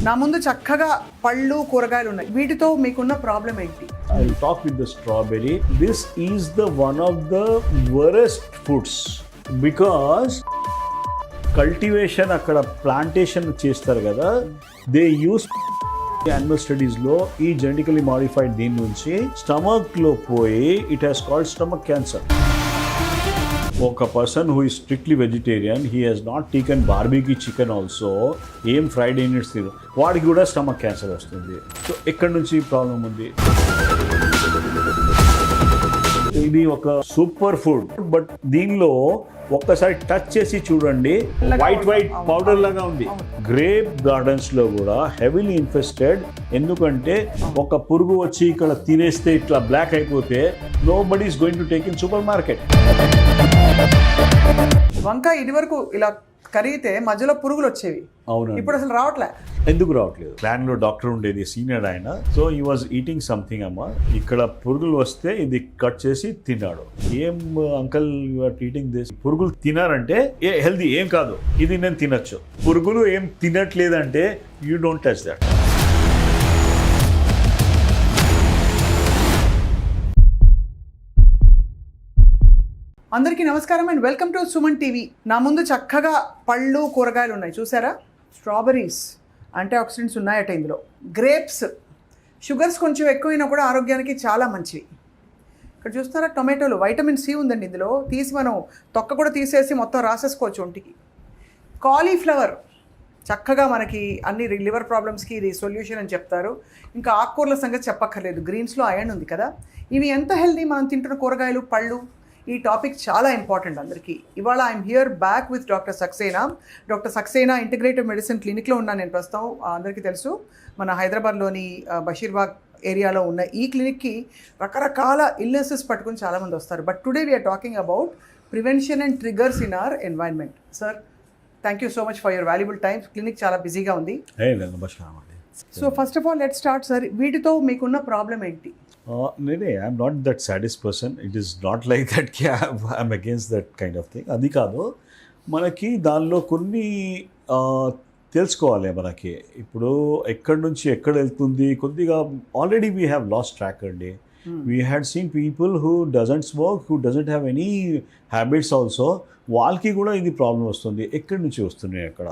నా ముందు చక్కగా పళ్ళు కూరగాయలు ఉన్నాయి. వీటితో మీకున్న ప్రాబ్లం ఏంటి? I'll talk with the strawberry. This is the one of the worst foods because cultivation అక్కడ ప్లాంటేషన్ చేస్తారు కదా, దే యూస్ యానిమల్ స్టడీస్ లో ఈ జెనెటికలీ మాడిఫైడ్ దీని నుంచి స్టమక్ లో పోయి it has called stomach cancer. ఒక person who is strictly vegetarian, he has not taken barbecue chicken also, ఏం ఫ్రైడ్ యూనిట్స్ తిను, వాడికి కూడా స్టమక్ క్యాన్సర్ వస్తుంది. సో ఎక్కడి నుంచి ప్రాబ్లం ఉంది? ఇది ఒక సూపర్ ఫుడ్, బట్ దీనిలో ఒక్కసారి టచ్ చేసి చూడండి, వైట్ పౌడర్ లాగా ఉంది. గ్రేప్ గార్డెన్స్ లో కూడా హెవీలీ ఇన్ఫెస్టెడ్. ఎందుకంటే ఒక పురుగు వచ్చి ఇక్కడ తినేస్తే ఇట్లా బ్లాక్ అయిపోతే nobody is going to take in supermarket. వంకాయ ఇది వరకు ఇలా కరిగితే మధ్యలో పురుగులు వచ్చేవి, అవును, ఇప్పుడు అసలు రావట్లే. ఎందుకు రావట్లేదు? ప్లాన్ లో డాక్టర్ ఉండేది, సీనియర్ ఆయన. సో ఈ వాజ్ ఈటింగ్ సంథింగ్ అమ్మా, ఇక్కడ పురుగులు వస్తే ఇది కట్ చేసి తిన్నాడు. ఏం uncle you are eating this? పురుగులు తినారంటే ఏ హెల్దీ ఏం కాదు, ఇది నేను తినచ్చు. పురుగులు ఏం తినట్లేదంటే యూ డోంట్ టచ్ దట్. అందరికీ నమస్కారం and welcome to Suman TV. నా ముందు చక్కగా పళ్ళు కూరగాయలు ఉన్నాయి, చూసారా? స్ట్రాబెరీస్, యాంటీ ఆక్సిడెంట్స్ ఉన్నాయట ఇందులో. గ్రేప్స్, షుగర్స్ కొంచెం ఎక్కువైనా కూడా ఆరోగ్యానికి చాలా మంచివి. ఇక్కడ చూస్తారా, టొమాటోలు, వైటమిన్ సి ఉందండి ఇందులో. తీసి మనం తొక్క కూడా తీసేసి మొత్తం రాసేసుకోవచ్చు ఒంటికి. కాలీఫ్లవర్ చక్కగా మనకి అన్ని లివర్ ప్రాబ్లమ్స్కి ఇది సొల్యూషన్ అని చెప్తారు. ఇంకా ఆకుకూరల సంగతి చెప్పక్కర్లేదు, గ్రీన్స్లో ఐరన్ ఉంది కదా. ఇవి ఎంత హెల్దీ మనం తింటున్న కూరగాయలు, పళ్ళు. ఈ టాపిక్ చాలా ఇంపార్టెంట్ అందరికీ. ఇవాళ I'm here back with doctor Saxena. Doctor Saxena integrative medicine క్లినిక్లో ఉన్నాను నేను ప్రస్తుతం. అందరికీ తెలుసు, మన హైదరాబాద్లోని బషీర్బాగ్ ఏరియాలో ఉన్న ఈ క్లినిక్కి రకరకాల ఇల్నెసెస్ పట్టుకుని చాలామంది వస్తారు. But today we're talking about prevention and triggers in our environment. Sir, thank you so much for your valuable time. Clinic చాలా బిజీగా ఉంది. So first of all let start sir. వీటితో మీకున్న ప్రాబ్లం ఏంటి? I'm not that sadist person. It is not like that కి I'm against that kind of thing. అది కాదు, మనకి దానిలో కొన్ని తెలుసుకోవాలి. మనకి ఇప్పుడు ఎక్కడి నుంచి ఎక్కడ వెళ్తుంది కొద్దిగా already we have lost track అండి. We had seen people who doesn't smoke, who doesn't have any habits also, వాళ్ళకి కూడా ఇది ప్రాబ్లం వస్తుంది. ఎక్కడి నుంచి వస్తున్నాయి అక్కడ?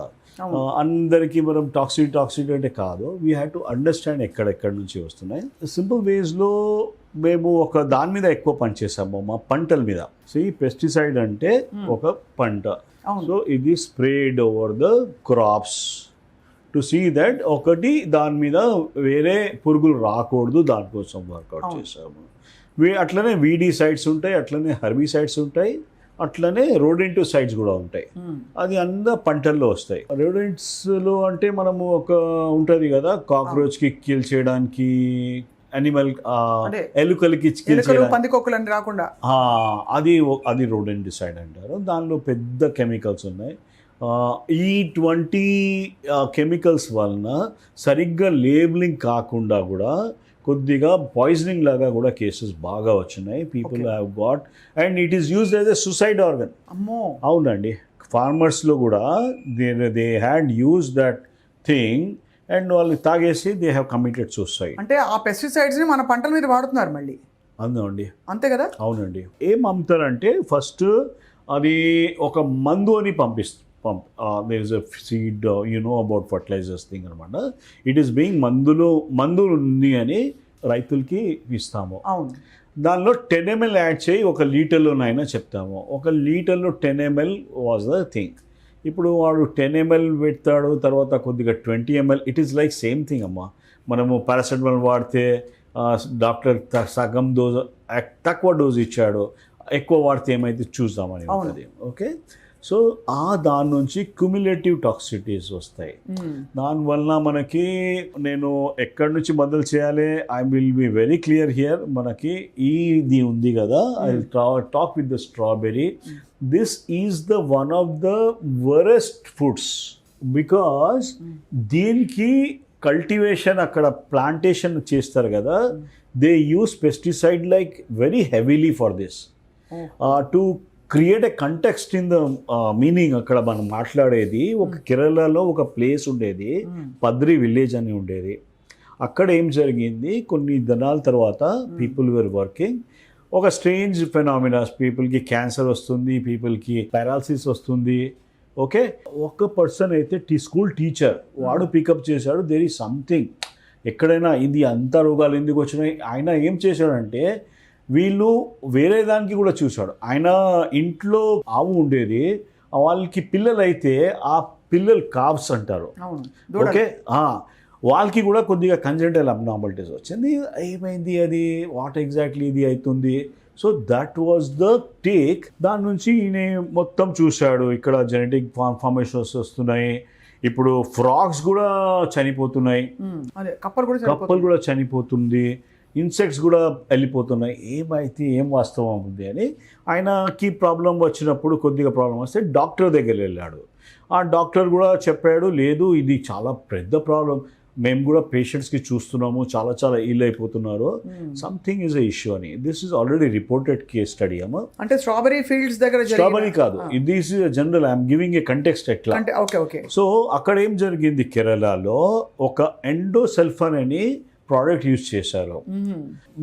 అందరికీ మనం టాక్సిక్ అంటే కాదు, వీ హ్యావ్ టు అండర్స్టాండ్ ఎక్కడెక్కడి నుంచి వస్తున్నాయి. సింపుల్ వేస్లో మేము ఒక దాని మీద ఎక్కువ పనిచేసాము, మా పంటల మీద. సో ఈ పెస్టిసైడ్ అంటే ఒక పంట, సో ఇది spread over the crops to see that ఒకటి దాని మీద వేరే పురుగులు రాకూడదు, దానికోసం వర్కౌట్ చేసాము. అట్లనే వీడిసైడ్స్ ఉంటాయి, అట్లనే హెర్బిసైడ్స్ ఉంటాయి, అట్లనే రోడెంటిసైడ్స్ కూడా ఉంటాయి. అది అంతా పంటల్లో వస్తాయి. రోడెంట్స్లో అంటే మనము ఒక ఉంటుంది కదా, కాక్రోచ్కి కిల్ చేయడానికి, అనిమల్ ఎలుకలకి కిల్ చేయడానికి రాకుండా, అది రోడెంటిసైడ్ అంటారు. దానిలో పెద్ద కెమికల్స్ ఉన్నాయి. ఈ 20 కెమికల్స్ వలన సరిగ్గా లేబులింగ్ కాకుండా కూడా కొద్దిగా పాయిజనింగ్ లాగా కూడా కేసెస్ బాగా వచ్చినాయి. People have got, and it is used as a suicide organ. అవునండి, ఫార్మర్స్లో కూడా they had use that thing and వాళ్ళు తాగేసి దే హ్యావ్ కమిటెడ్ సూసైడ్. అంటే ఆ పెస్టిసైడ్స్ని మన పంటల మీద వాడుతున్నారు మళ్ళీ. అవునండి, అంతే కదా. అవునండి. ఏం అమ్ముతారంటే ఫస్ట్ అది ఒక మందు అని there is a seed, you know about fertilizers thing అనమాట. ఇట్ ఈస్ బీయింగ్ మందులు ఉంది అని రైతులకి ఇస్తాము. అవును, దానిలో 10 ml యాడ్ చేయి, 1 లీటర్లోనైనా చెప్తాము. 1 లీటర్లో 10 ml వాజ్ ద థింగ్. ఇప్పుడు వాడు 10 ml పెడతాడు, తర్వాత కొద్దిగా 20 ml. It is like same thing అమ్మా. మనము పారాసెటమాల్ వాడితే డాక్టర్ సగం డోస్, తక్కువ డోస్ ఇచ్చాడు, ఎక్కువ వాడితే ఏమైతే చూద్దామని ఉంటుంది. ఓకే, సో దాని నుంచి క్యుములేటివ్ టాక్సిటీస్ వస్తాయి. దానివల్ల మనకి, నేను ఎక్కడి నుంచి బదులు చేయాలి, I will be very clear here. మనకి ఇది ఉంది కదా, I talk with the strawberry. This is the one of the worst foods because దీనికి కల్టివేషన్ అక్కడ ప్లాంటేషన్ చేస్తారు కదా, they use pesticide like very heavily for this to create a context in the meaning. అక్కడ మనం మాట్లాడేది ఒక కేరళలో ఒక ప్లేస్ ఉండేది, పద్రి విలేజ్ అని ఉండేది. అక్కడ ఏం జరిగింది, కొన్ని దినాల తర్వాత పీపుల్ వేర్ వర్కింగ్, ఒక స్ట్రేంజ్ ఫెనామినాస్, పీపుల్కి క్యాన్సర్ వస్తుంది, పీపుల్కి పారాలసిస్ వస్తుంది. ఓకే, ఒక పర్సన్ అయితే స్కూల్ టీచర్ వాడు పికప్ చేశాడు, దేర్ ఈజ్ సంథింగ్ ఎక్కడైనా ఇది అంత రోగాలు ఎందుకు వచ్చినాయి. ఆయన ఏం చేశాడంటే వీళ్ళు వేరే దానికి కూడా చూశాడు. ఆయన ఇంట్లో ఆవు ఉండేది, వాళ్ళకి పిల్లలు అయితే ఆ పిల్లలు కావ్స్ అంటారు. ఓకే, వాళ్ళకి కూడా కొద్దిగా కంజెంటల్ అబ్నార్మాలిటీస్ వచ్చింది. ఏమైంది అది, వాట్ ఎగ్జాక్ట్లీ ఇది అవుతుంది. So that was the take. దాని నుంచి ఈయన మొత్తం చూశాడు, ఇక్కడ జెనెటిక్ ఫార్మేషన్స్ వస్తున్నాయి, ఇప్పుడు ఫ్రాగ్స్ కూడా చనిపోతున్నాయి, కప్పలు కూడా చనిపోతుంది, ఇన్సెక్ట్స్ కూడా వెళ్ళిపోతున్నాయి, ఏమైతే ఏం వాస్తవం ఉంది అని ఆయనకి ప్రాబ్లం వచ్చినప్పుడు, కొద్దిగా ప్రాబ్లం వస్తే డాక్టర్ దగ్గర వెళ్ళాడు. ఆ డాక్టర్ కూడా చెప్పాడు, లేదు ఇది చాలా పెద్ద ప్రాబ్లం, మేము కూడా పేషెంట్స్కి చూస్తున్నాము, చాలా చాలా ఇల్ అయిపోతున్నారు, సంథింగ్ ఈజ్ ఎ ఇష్యూ అని. This is already reported case study అమ్మా. అంటే స్ట్రాబెరీ ఫీల్డ్స్ దగ్గర, స్ట్రాబెరీ కాదు, this is general, I'm giving A context ఎట్లా. సో అక్కడ ఏం జరిగింది, కేరళలో ఒక ఎండోసల్ఫాన్ అని ప్రోడక్ట్ యూజ్ చేశారు.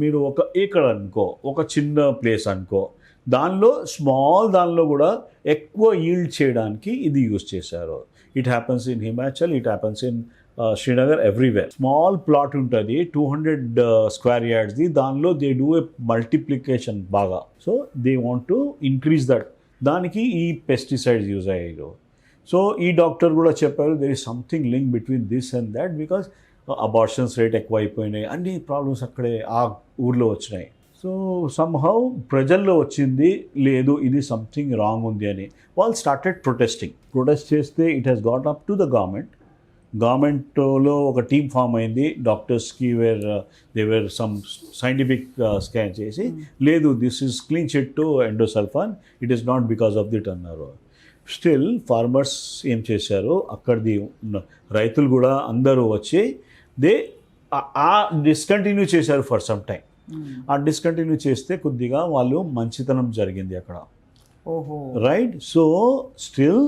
మీరు ఒక ఏకర్ అనుకో, ఒక చిన్న ప్లేస్ అనుకో, దానిలో కూడా ఎక్కువ ఈల్డ్ చేయడానికి ఇది యూజ్ చేశారు. It happens in Himachal, it happens in Srinagar, everywhere. Small plot ఉంటుంది 200 స్క్వేర్ యార్డ్స్ది, దానిలో దే డూ ఏ మల్టిప్లికేషన్ బాగా. So they want to increase that, దానికి ఈ పెస్టిసైడ్స్ యూజ్ అయ్యారు. సో ఈ డాక్టర్ కూడా చెప్పారు, there is something link between this and that, because abortions rate ఎక్కువ అయిపోయినాయి, అన్ని ప్రాబ్లమ్స్ అక్కడే ఆ ఊర్లో వచ్చినాయి. సో సమ్హౌ ప్రజల్లో వచ్చింది, లేదు ఇది సంథింగ్ రాంగ్ ఉంది అని. వాళ్ళు స్టార్టెడ్ ప్రొటెస్ట్ చేస్తే it has got up to the గవర్నమెంట్లో ఒక టీమ్ ఫామ్ అయింది. డాక్టర్స్కి they were some scientific scan చేసి, లేదు this is clean chit to endosulfan, it is not because of that అన్నారు. స్టిల్ ఫార్మర్స్ ఏం చేశారు, అక్కడిది రైతులు కూడా అందరూ వచ్చి ఆ డిస్కంటిన్యూ చేశారు ఫర్ సమ్ టైం. ఆ డిస్కంటిన్యూ చేస్తే కొద్దిగా వాళ్ళు మంచితనం జరిగింది అక్కడ, రైట్. సో స్టిల్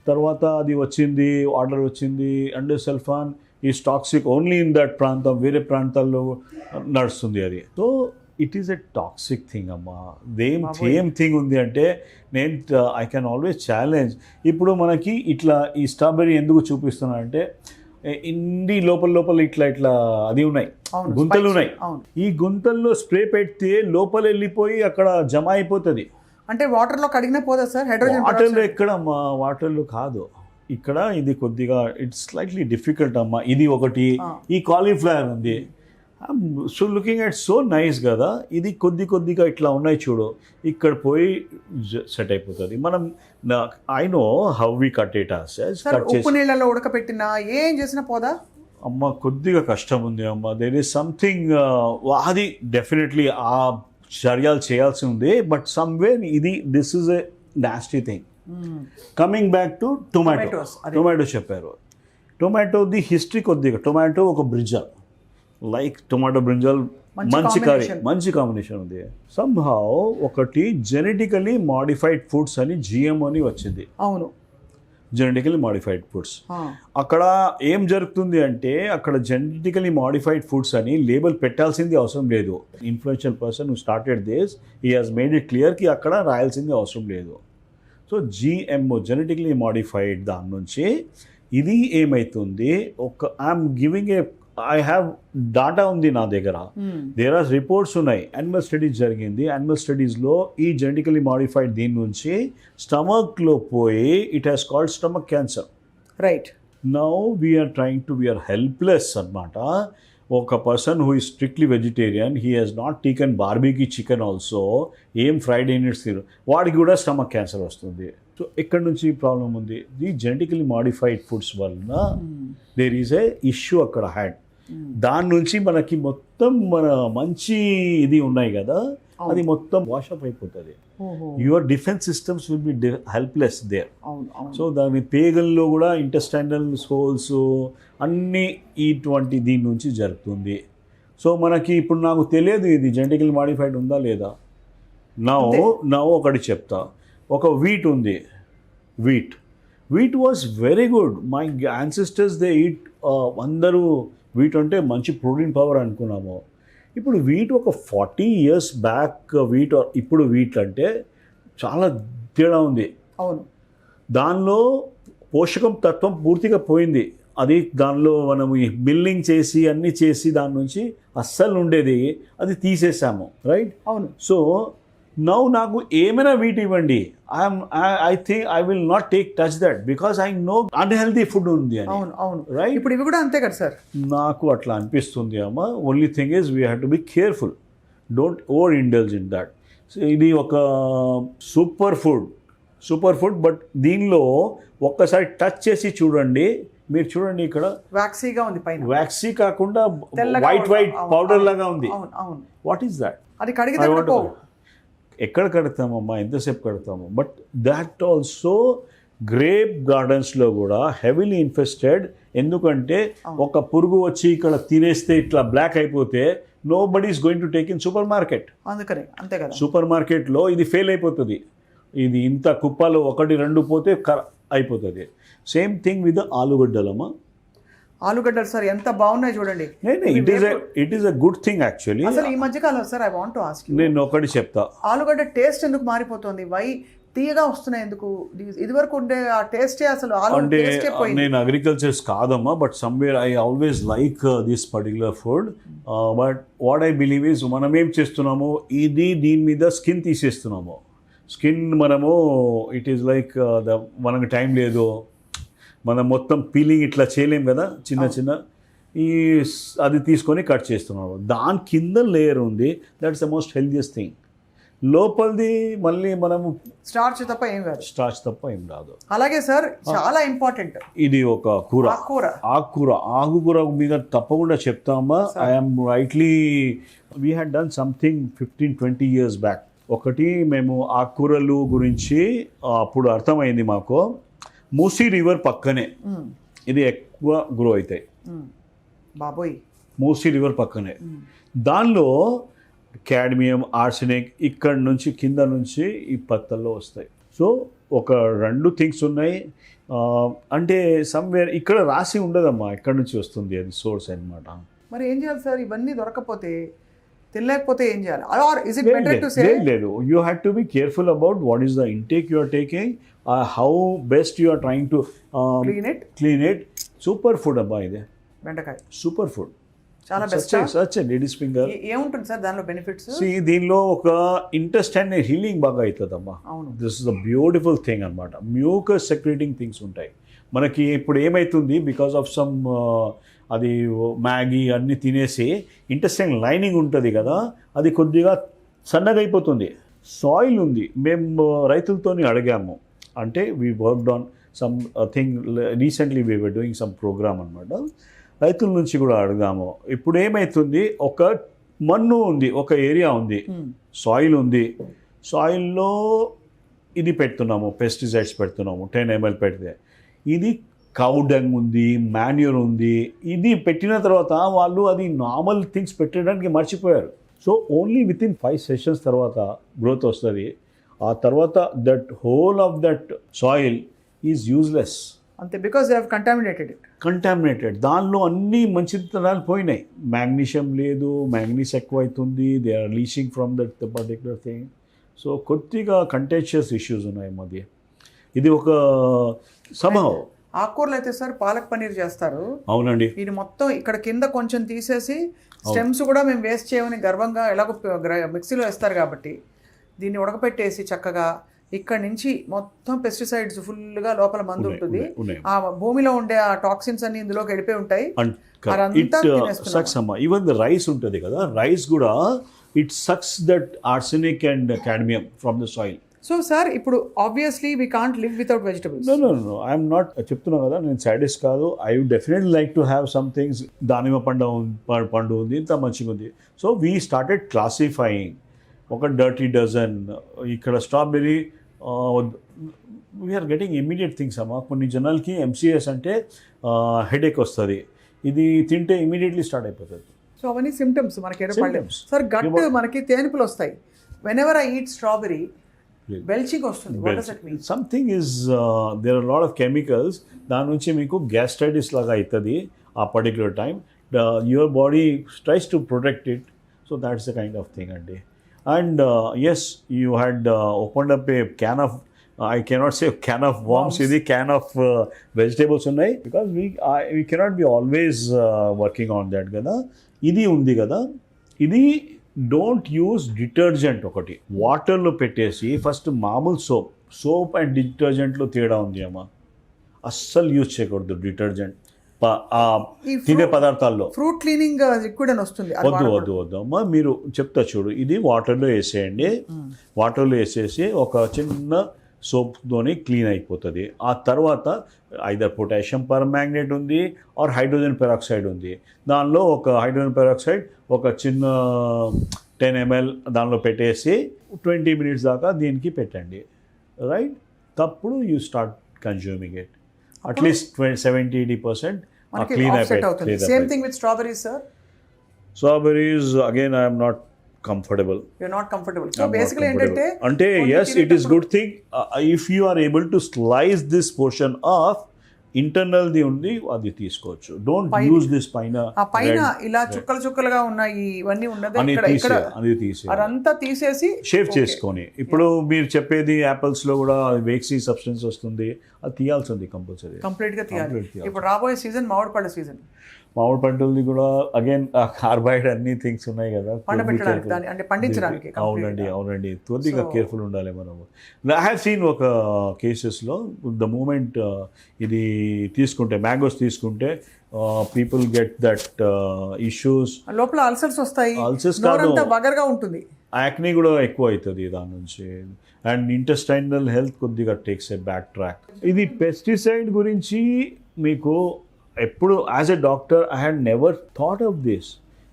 తర్వాత అది వచ్చింది, ఆర్డర్ వచ్చింది, endosulfan is toxic only in that ప్రాంతం, వేరే ప్రాంతాల్లో నడుస్తుంది అది. So it is a toxic thing అమ్మా. సేమ్ థింగ్ ఉంది అంటే ఐ కెన్ ఆల్వేస్ ఛాలెంజ్. ఇప్పుడు మనకి ఇట్లా ఈ స్ట్రాబెర్రీ ఎందుకు చూపిస్తున్నా అంటే, ఇన్ని లోపల ఇట్లా అది ఉన్నాయి, గుంతలు ఉన్నాయి. ఈ గుంతల్లో స్ప్రే పెడితే లోపల వెళ్ళిపోయి అక్కడ జమ అయిపోతుంది. అంటే వాటర్లో కడిగినా పోదా సార్? వాటర్లో ఎక్కడమ్మా, వాటర్లో కాదు, ఇక్కడ ఇది కొద్దిగా ఇట్స్ స్లైట్లీ డిఫికల్ట్ అమ్మా. ఇది ఒకటి, ఈ కాలీఫ్లవర్ ఉంది, so looking at so nice కదా, ఇది కొద్దిగా ఇట్లా ఉన్నాయి చూడు, ఇక్కడ పోయి సెట్ అయిపోతుంది. మనం I know how we cut it ఉప్పు నీళ్ళలో ఉడకపెట్టినా ఏం చేసినా పోదా అమ్మ? కొద్దిగా కష్టం ఉంది అమ్మ. దేర్ ఈస్ సంథింగ్, అది డెఫినెట్లీ ఆ చర్యలు చేయాల్సి ఉంది. But someway this is a nasty thing. Coming back to tomato చెప్పారు. టొమాటోది హిస్టరీ కొద్దిగా, టొమాటో ఒక బ్రింజాల్, లైక్ టొమాటో బ్రింజాల్ మంచి కాంబినేషన్ ఉంది. సంహౌ ఒకటి జెనెటికలీ మాడిఫైడ్ ఫుడ్స్ అని జిఎం అని వచ్చింది. అవును, జెనెటికలీ మాడిఫైడ్ ఫుడ్స్. అక్కడ ఏం జరుగుతుంది అంటే, అక్కడ జెనెటికలీ మాడిఫైడ్ ఫుడ్స్ అని లేబుల్ పెట్టాల్సింది అవసరం లేదు. Influential person who started this, he has made it clear కి అక్కడ రాయాల్సింది అవసరం లేదు. సో జిఎంఓ, జెనెటికలీ మాడిఫైడ్, దాని నుంచి ఇది ఏమవుతుంది, I'm giving a, I have data ఉంది నా దగ్గర, దేర్ ఆర్ రిపోర్ట్స్ ఉన్నాయి, యానిమల్ స్టడీస్ జరిగింది. యానిమల్ స్టడీస్లో ఈ జెనెటికలీ మాడిఫైడ్ దీని నుంచి స్టమక్లో పోయి it has called stomach cancer, right. Now we're helpless అనమాట. ఒక person who is strictly vegetarian, he has not taken barbecue chicken also, ఏం ఫ్రైడ్ యూనిట్స్ తిరు, వాడికి కూడా స్టమక్ క్యాన్సర్ వస్తుంది. సో ఎక్కడి నుంచి ప్రాబ్లం ఉంది, ది జెనెటికలీ మాడిఫైడ్ ఫుడ్స్ వలన దేర్ ఈజ్ ఏ ఇష్యూ అక్కడ హ్యాడ్. దాని నుంచి మనకి మొత్తం మన మంచి ఇది ఉన్నాయి కదా, అది మొత్తం వాషప్ అయిపోతుంది. Your defence systems will be helpless there. So దాని పేగల్లో కూడా ఇంటెస్టైనల్ హోల్స్ అన్నీ ఇటువంటి దీని నుంచి జరుగుతుంది. సో మనకి ఇప్పుడు నాకు తెలియదు ఇది జెనెటికల్ మాడిఫైడ్ ఉందా లేదా. నా ఒకటి చెప్తా, ఒక వీట్ ఉంది, wheat was very good. My ancestors they eat, అందరూ వీట్ అంటే మంచి ప్రోటీన్ పవర్ అనుకున్నాము. ఇప్పుడు వీట్ ఒక 40 years బ్యాక్ వీట్ ఇప్పుడు వీట్ అంటే చాలా తేడా ఉంది. అవును, దానిలో పోషకం తత్వం పూర్తిగా పోయింది. అది దానిలో మనము బిల్లింగ్ చేసి అన్నీ చేసి దాని నుంచి అస్సలు ఉండేది, అది తీసేసాము, రైట్? అవును. సో నౌ నాకు ఏమైనా వీట్ ఇవ్వండి, I think I will not touch that because I know unhealthy food ఉంది అని. అవును, అవును, రైట్. ఇప్పుడు ఇవి కూడా అంతే కదా సార్? నాకు అట్లా అనిపిస్తుంది అమ్మ. Only thing is we have to be careful, don't over indulge in that. ఇది ఒక సూపర్ ఫుడ్, బట్ దీనిలో ఒక్కసారి టచ్ చేసి చూడండి, మీరు చూడండి ఇక్కడ వ్యాక్సీగా ఉంది పైన. వ్యాక్సీ కాకుండా తెల్లగా వైట్ పౌడర్ లాగా ఉంది. అవును, అవును. What is that? అది కడిగితే కూడా పోవు. ఎక్కడ కడతామమ్మా, ఎంతసేపు కడతాము? బట్ దాట్ ఆల్సో గ్రేప్ గార్డెన్స్లో కూడా హెవీలీ ఇన్ఫెస్టెడ్. ఎందుకంటే ఒక పురుగు వచ్చి ఇక్కడ తినేస్తే ఇట్లా బ్లాక్ అయిపోతే nobody is going to take in supermarket. అందుకని అంతే కదా, సూపర్ మార్కెట్లో ఇది ఫెయిల్ అయిపోతుంది. ఇది ఇంత కుప్పలు 1-2 పోతే అయిపోతుంది. సేమ్ థింగ్ విత్ ఆలుగడ్డలమ్మా. ఆలుగడ్డలు సార్ ఎంత బాగున్నాయి చూడండి. It is a good thing actually. అసలు ఈ మధ్య కాలం sir I want to ask you, నేను ఒకటి చెప్తా, ఆలుగడ్డ టేస్ట్ ఎందుకు మారిపోతుంది? వై తీయగా వస్తున్నాయి ఎందుకు? ఇదివరకు ఉండే ఆ టేస్టే అసలు అంటే నేను అగ్రికల్చర్స్ కాదమ్మా, but somewhere I always like this particular food. But what I believe is మనం ఏం చేస్తున్నాము, దీని మీద స్కిన్ తీసేస్తున్నాము. స్కిన్ మనము ఇట్ ఈస్ లైక్ మనకు టైం లేదు, మనం మొత్తం పీలింగ్ ఇట్లా చేయలేం కదా, చిన్న అది తీసుకొని కట్ చేస్తున్నాము. దాని కింద లేయర్ ఉంది, that's the most healthiest thing. లోపలిది మళ్ళీ మనము స్టార్చ్ తప్ప ఏం రాదు. అలాగే సార్ చాలా ఇంపార్టెంట్, ఇది ఒక ఆకుకూర మీద తప్పకుండా చెప్తామా. I'm rightly we had done something 15-20 years back. ఒకటి మేము ఆకుకూరలు గురించి అప్పుడు అర్థమైంది మాకు. మూసీ రివర్ పక్కనే ఇది ఎక్కువ గ్రో అవుతాయి బాబోయ్. మూసీ రివర్ పక్కనే దానిలో క్యాడ్మియం, ఆర్సెనిక్ ఇక్కడ నుంచి కింద నుంచి ఈ పత్తల్లో వస్తాయి. సో ఒక 2 థింగ్స్ ఉన్నాయి. అంటే సమ్వేర్ ఇక్కడ రాసి ఉండదమ్మా ఎక్కడి నుంచి వస్తుంది, అది సోర్స్ అన్నమాట. మరి ఏం చేయాలి సార్ ఇవన్నీ దొరకకపోతే, తినలేకపోతే ఏం చేయాలి? Or is it better to say లేదు, you have to be careful about what is the intake you are taking, how best you are trying to clean it. Super food అబ్బా ఇది బెండకాయ, సూపర్ ఫుడ్, చాలా best. Ladies finger ఏముంటుంది sir దానిలో benefits? దీనిలో ఒక intestine healing బాగా అవుతుందమ్మా. This is the beautiful thing అనమాట. మ్యూకస్ సెక్రేటింగ్ థింగ్స్ ఉంటాయి మనకి. ఇప్పుడు ఏమవుతుంది, బికాస్ ఆఫ్ సమ్ అది మ్యాగీ అన్నీ తినేసి ఇంటెస్టైన్ లైనింగ్ ఉంటుంది కదా, అది కొద్దిగా సన్నగా అయిపోతుంది. సాయిల్ ఉంది, మేము రైతులతో అడిగాము. అంటే we worked on something recently we were doing some programme అనమాట. రైతుల నుంచి కూడా అడిగాము. ఇప్పుడు ఏమవుతుంది, ఒక మన్ను ఉంది, ఒక ఏరియా ఉంది, సాయిల్ ఉంది. సాయిల్లో ఇది పెడుతున్నాము, పెస్టిసైడ్స్ పెడుతున్నాము, 10 ml పెడితే. ఇది కౌ డంగ్ ఉంది, మాన్యూర్ ఉంది. ఇది పెట్టిన తర్వాత వాళ్ళు అది నార్మల్ థింగ్స్ పెట్టడానికి మర్చిపోయారు. సో ఓన్లీ వితిన్ 5 sessions తర్వాత గ్రోత్ వస్తుంది. ఆ తర్వాత that whole of that soil is useless అంతే, బికాస్ దే హావ్ కంటామినేటెడ్. దానిలో అన్ని మంచితనాలు పోయినాయి. మ్యాగ్నీషియం లేదు, మ్యాంగనీస్ ఎక్కువ అవుతుంది, they are leaching from that particular thing. So కొద్దిగా కంటెన్షియస్ ఇష్యూస్ ఉన్నాయి మధ్య. ఇది ఒక సంభవం. ఆకుకూరలు అయితే సార్ పాలక్ పన్నీర్ చేస్తారు. అవునండి. ఇది మొత్తం ఇక్కడ కింద కొంచెం తీసేసి స్టెమ్స్ కూడా మేము వేస్ట్ చేయమని గర్వంగా ఎలాగో మిక్సీలో వేస్తారు కాబట్టి దీన్ని ఉడకపెట్టేసి చక్కగా ఇక్కడ నుంచి మొత్తం పెస్టిసైడ్స్ ఫుల్గా లోపల మందు ఉంటుంది. ఆ భూమిలో ఉండే ఆ టాక్సిన్స్ అన్ని ఇందులోకి వెళ్ళిపోయి ఉంటాయి. ఈవెన్ ద రైస్ ఉంటుంది కదా, రైస్ కూడా it sucks that arsenic and cadmium from the soil. So sir ఇప్పుడు obviously we can't live without vegetables. No I'm not చెప్తున్నా కదా, నేను సాడిస్ట్ కాదు. I would definitely like to have some things. దానిమ్మ పండు ఉంది, ఇంత మంచిగా ఉంది. So we started classifying. ఒక డర్టీ డజన్, ఇక్కడ strawberry, we're getting immediate things అమ్మా. కొన్ని జనాలకి ఎంసీఎస్ అంటే హెడేక్ వస్తుంది, ఇది తింటే ఇమీడియట్లీ స్టార్ట్ అయిపోతుంది. సో అవన్నీ సిమ్టమ్స్ మనకి. సార్ గట్ మనకి తేనుపులు వస్తాయి whenever I eat strawberry. Belching వస్తుంది. What does it mean? Something is there are lot of chemicals. దాని నుంచి మీకు గ్యాస్ట్రైటిస్ లాగా అవుతుంది ఆ particular time. Your body tries to protect it. So that's the kind of thing అండి. And yes, you had opened up a can of, I cannot say can of worms, ఇది can of vegetables ఉన్నాయి, because we cannot be always working on that కదా. ఇది ఉంది కదా, ఇది don't use detergent. ఒకటి వాటర్లో పెట్టేసి ఫస్ట్ మామూలు సోప్ అండ్ డిటర్జెంట్లో తేడా ఉంది అమ్మా. అస్సలు యూజ్ చేయకూడదు డిటర్జెంట్ తినే పదార్థాల్లో. ఫ్రూట్ క్లీనింగ్ లిక్విడ్ అని వస్తుంది. వద్దు అమ్మా. మీరు చెప్తా చూడు, ఇది వాటర్లో వేసేయండి. వాటర్లో వేసేసి ఒక చిన్న సోప్తోని క్లీన్ అయిపోతుంది. ఆ తర్వాత ఐదర్ పొటాషియం పర్మాంగనేట్ ఉంది ఆర్ హైడ్రోజన్ పెరాక్సైడ్ ఉంది. దానిలో ఒక హైడ్రోజన్ పెరాక్సైడ్ ఒక చిన్న 10 ml దానిలో పెట్టేసి 20 minutes దాకా దీనికి పెట్టండి, రైట్? తప్పుడు you start consuming it. At least 70-80% clean అయిపోతుంది. Same thing with strawberries sir. Strawberries again I'm not comfortable. You're not comfortable. So basically ఏంటంటే అంటే yes, it is good thing if you are able to slice this portion off, internal the ఉంది అది తీసుకోవచ్చు. Don't use this పైన ఇలా చుక్కలుగా ఉన్నాయి ఇవన్నీ ఉన్నది ఇక్కడ అది తీసి అదంతా తీసేసి షేవ్ చేసుకొని. ఇప్పుడు మీరు చెప్పేది యాపిల్స్ లో కూడా వేక్సీ సబ్స్టెన్స్ వస్తుంది, అది తీయాల్సింది కంపల్సరీ, కంప్లీట్ గా తీయాలి. ఇప్పుడు రాబోయే సీజన్ మామిడి పళ్ళ సీజన్. మామిడి పంటలది కూడా అగైన్ కార్బైడ్ అన్ని థింగ్స్ ఉన్నాయి కదా పండించడానికి. అవునండి కొద్దిగా కేర్ఫుల్ ఉండాలి మనము. ఐ హ్యావ్ సీన్ ఒక కేసెస్లో ద మూమెంట్ ఇది తీసుకుంటే, మ్యాంగోస్ తీసుకుంటే పీపుల్ గెట్ దట్ ఇష్యూస్, లోపల అల్సర్స్ వస్తాయి, అల్సర్స్ బగర్గా ఉంటుంది, యాక్నీ కూడా ఎక్కువ అవుతుంది దాని నుంచి. అండ్ ఇంటెస్టైనల్ హెల్త్ కొద్దిగా టేక్స్ ఏ బ్యాక్ ట్రాక్. ఇది పెస్టిసైడ్ గురించి మీకు ఎప్పుడు as a doctor I had never thought of this.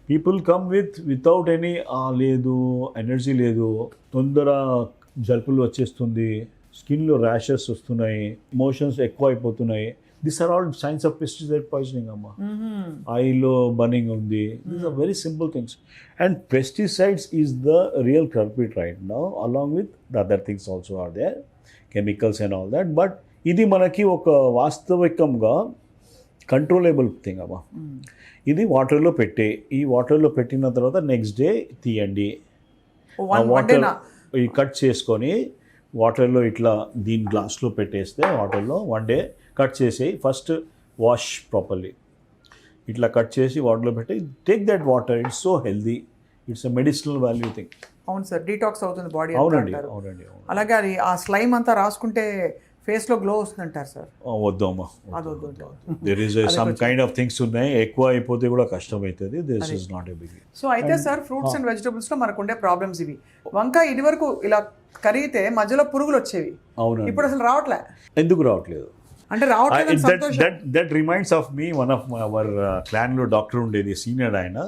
People come without any లేదు, ఎనర్జీ లేదు, తొందర జలుపులు వచ్చేస్తుంది, స్కిన్లో ర్యాషెస్ వస్తున్నాయి, ఎమోషన్స్ ఎక్కువ అయిపోతున్నాయి. This are all signs of pesticide poisoning అమ్మా. ఐలో బర్నింగ్ ఉంది. These are very simple things. And pesticides is the real culprit right now, along with the other things also are there, chemicals and all that. But ఇది మనకి ఒక వాస్తవికంగా controllable thing అమ్మా. ఇది వాటర్లో ఈ వాటర్లో పెట్టిన తర్వాత నెక్స్ట్ డే తీయండి. వాటర్ కట్ చేసుకొని వాటర్లో ఇట్లా దీని గ్లాస్లో పెట్టేస్తే వాటర్లో 1 day కట్ చేసి ఫస్ట్ వాష్ ప్రాపర్లీ. ఇట్లా కట్ చేసి వాటర్లో పెట్టి take that water. It's so healthy, it's a medicinal value thing. అవును సార్, డీటాక్స్ అవుతుంది బాడీ. అవునండి. అలాగే అది ఆ స్లైమ్ అంతా రాసుకుంటే ఫేస్లో గ్లో వస్తుందంటారు సార్. వద్దు అమ్మా, there is some kind of things ఉన్నాయి, ఎక్కువ అయిపోతే కూడా కష్టం అవుతుంది. This is not a big. So అయితే సార్ ఫ్రూట్స్ అండ్ వెజిటబుల్స్లో మనకు ఉండే ప్రాబ్లమ్స్ ఇవి. వంకాయ ఇది వరకు ఇలా కరిగితే మధ్యలో పురుగులు వచ్చేవి, అవును. ఇప్పుడు అసలు రావట్లే. ఎందుకు రావట్లేదు అంటే that reminds of me, one of our క్లాన్లో డాక్టర్ ఉండేది, సీనియర్ ఆయన.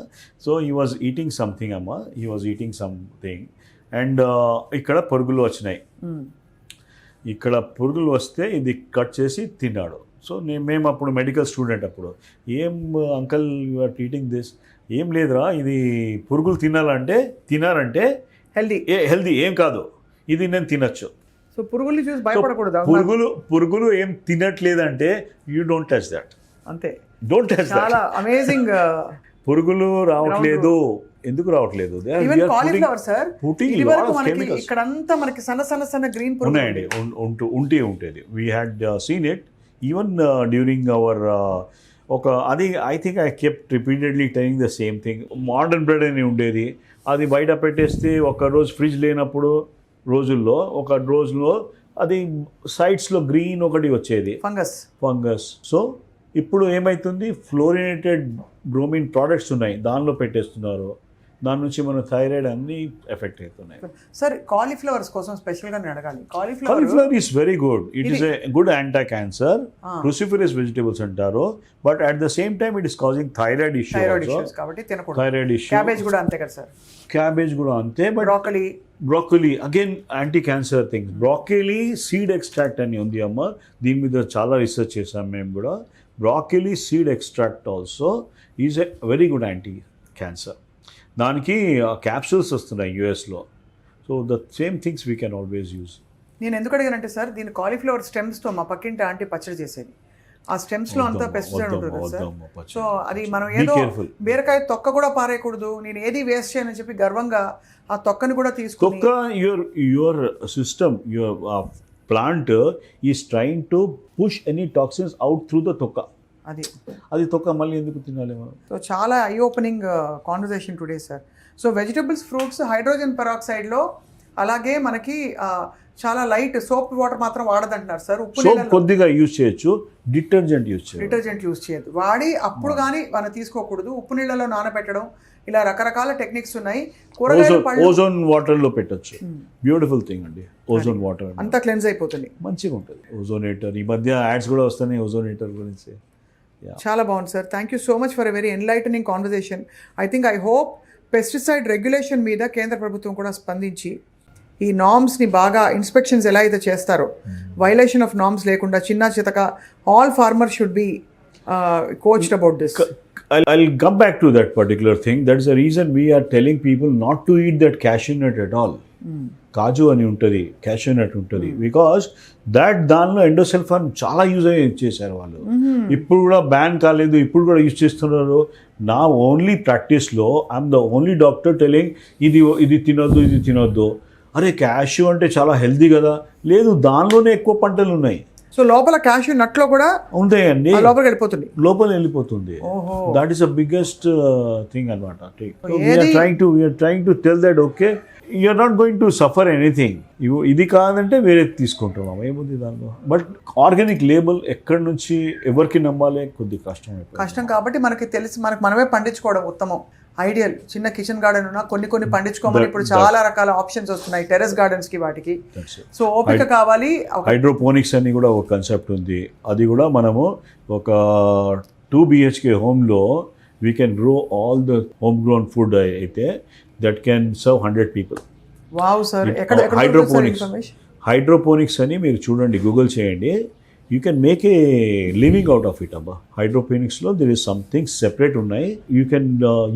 So he was eating something అమ్మా, he was eating something and ఇక్కడ పురుగులు వచ్చినాయి. ఇక్కడ పురుగులు వస్తే ఇది కట్ చేసి తిన్నాడు. సో మేము అప్పుడు మెడికల్ స్టూడెంట్, అప్పుడు ఏం uncle you are eating this, ఏం లేదురా ఇది పురుగులు తినారంటే హెల్దీ ఏం కాదు, ఇది నేను తినచ్చు. సో పురుగులు చూసి భయపడకూడదు. పురుగులు ఏం తినట్లేదంటే యూ డోంట్ టచ్ దట్, అంతే. Don't touch that. చాలా అమేజింగ్. పురుగులు రావట్లేదు. ఎందుకు రావట్లేదు? ఇక్కడంతా మనకి సన్న గ్రీన్ ఉన్నాయండి, ఉంటుంది. We had seen it even during our అది I think I kept repeatedly telling the same thing. Modern bread అని ఉండేది, అది బయట పెట్టేస్తే ఒక రోజు ఫ్రిడ్జ్ లేనప్పుడు ఒక రోజులో అది సైడ్స్లో గ్రీన్ ఒకటి వచ్చేది, ఫంగస్. సో ఇప్పుడు ఏమవుతుంది, ఫ్లోరినేటెడ్ బ్రోమిన్ ప్రోడక్ట్స్ ఉన్నాయి, దానిలో పెట్టేస్తున్నారు. దాని నుంచి మన థైరాయిడ్ అన్ని ఎఫెక్ట్ అవుతున్నాయి. సార్ కాలీఫ్లవర్స్ కోసం స్పెషల్గా నేను అడగాలి. Cauliflower is very good. It is a good anti cancer, cruciferous vegetables అంటారు. But at the same time it is causing thyroid issues కాబట్టి తినకూడదు. Thyroid issue. క్యాబేజ్ కూడా అంతే కదా సార్? క్యాబేజ్ కూడా అంతే. But broccoli again anti cancer things. Broccoli seed extract అని ఉంది అమ్మ, దీని మీద చాలా రీసెర్చ్ చేసాం మేము కూడా. Broccoli seed extract also is a very good anti cancer. దానికి క్యాప్సూల్స్ వస్తున్నాయి యూఎస్లో. So so the same things we can always use. నేను ఎందుకు అడిగానంటే సార్, దీని కాలీఫ్లవర్ స్టెమ్స్తో మా పక్కింటి ఆంటీ పచ్చడి చేసేది. ఆ స్టెమ్స్లో అంతా పెస్టిసైడ్ ఉంటుంది కదా సార్. సో అది మనం ఏదో బీరకాయ తొక్క కూడా పారేయకూడదు, నేను ఏది వేస్ట్ చేయనని చెప్పి గర్వంగా ఆ తొక్కని కూడా తీసుకుని. తొక్క your system, your plant is trying to push any toxins out through the తొక్క. అది తొక్క మళ్ళీ ఎందుకు తినాలి మనం? సో చాలా I opening conversation today sir. So vegetables, fruits hydrogen పెరాక్సైడ్లో, అలాగే మనకి చాలా లైట్ సోప్ వాటర్ మాత్రం వాడదంటున్నారు సార్. సోప్ కొద్దిగా యూజ్ చేయొచ్చు, డిటర్జెంట్ యూజ్ చేయొద్దు. వాడి అప్పుడు కానీ మనం తీసుకోకూడదు. ఉప్పు నీళ్ళలో నానబెట్టడం, ఇలా రకరకాల టెక్నిక్స్ ఉన్నాయి. ఓజోన్ వాటర్ లో పెట్టచ్చు. బ్యూటిఫుల్ థింగ్ అండి ఓజోన్ వాటర్, అంతా క్లెన్స్ అయిపోతుంది, మంచిగా ఉంటుంది. ఓజోనేటర్ ఈ మధ్య యాడ్స్ కూడా వస్తున్నాయి ఓజోనేటర్ గురించి. చాలా బాగుంది sir. Thank you so much for a very enlightening conversation. I hope pesticide regulation మీద కేంద్ర ప్రభుత్వం కూడా స్పందించి ఈ నామ్స్ని బాగా ఇన్స్పెక్షన్స్ ఎలా అయితే చేస్తారో, వైలేషన్ ఆఫ్ నామ్స్ లేకుండా చిన్న చితక all farmer should be coached about this. I'll come back to that particular thing. That's the reason we are telling people not to eat that cashew nut at all. కాజు అని ఉంటుంది, cashew నట్ ఉంటుంది, because దానిలో endosulfan చాలా use చేశారు వాళ్ళు. ఇప్పుడు కూడా ban కాలేదు, ఇప్పుడు కూడా యూజ్ చేస్తున్నారు. నా ఓన్లీ ప్రాక్టీస్లో I'm the only doctor telling ఇది తినొద్దు. అరే క్యాష్యూ అంటే చాలా హెల్దీ కదా, లేదు దానిలోనే ఎక్కువ పంటలు ఉన్నాయి. సో లోపల క్యాష్యూ నట్లో కూడా ఉంటాయండి, లోపల వెళ్ళిపోతుంది. That is the biggest thing అనమాట. We're trying to tell that okay you're not going to suffer anything. ఇది కాదంటే వేరే తీసుకుంటున్నాం, ఏముంది దానిలో. బట్ ఆర్గానిక్ లేబుల్ ఎక్కడి నుంచి ఎవరికి నమ్మాలి, కొద్ది కష్టం కాబట్టి మనకి తెలిసి మనమే పండించుకోవడం ఉత్తమం, ఐడియల్. చిన్న కిచెన్ గార్డెన్ ఉన్నా కొన్ని పండించుకోమని ఇప్పుడు చాలా రకాల ఆప్షన్స్ వస్తున్నాయి టెర్రస్ గార్డెన్స్ కి, వాటికి. సో ఓపిక కావాలి. హైడ్రోపోనిక్స్ అని కూడా ఒక కాన్సెప్ట్ ఉంది. అది కూడా మనము ఒక 2 BHK హోమ్లో we can grow all the home grown food అయితే that can serve 100 people. Wow sir. Hydroponics అని మీరు చూడండి, గూగుల్ చేయండి. You can make a living out of it అబ్బా. హైడ్రోపోనిక్స్లో దెర్ ఇస్ సంథింగ్ సెపరేట్ ఉన్నాయి. You can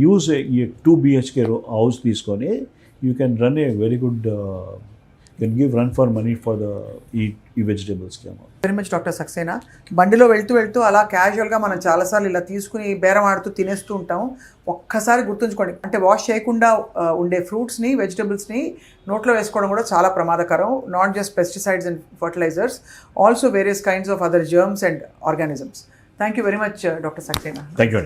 use 2 BHK house తీసుకొని you can run a very good, can give run for money for the ఈ వెజిటేబుల్స్కి. Very much doctor Saxena. బండిలో వెళ్తూ అలా క్యాజువల్గా మనం చాలాసార్లు ఇలా తీసుకుని బేరం ఆడుతూ తినేస్తూ ఉంటాం. ఒక్కసారి గుర్తుంచుకోండి, అంటే వాష్ చేయకుండా ఉండే ఫ్రూట్స్ని, వెజిటబుల్స్ని నోట్లో వేసుకోవడం కూడా చాలా ప్రమాదకరం. Not just pesticides and fertilizers, also various kinds of other germs and organisms. Thank you very much doctor Saxena. Thank you.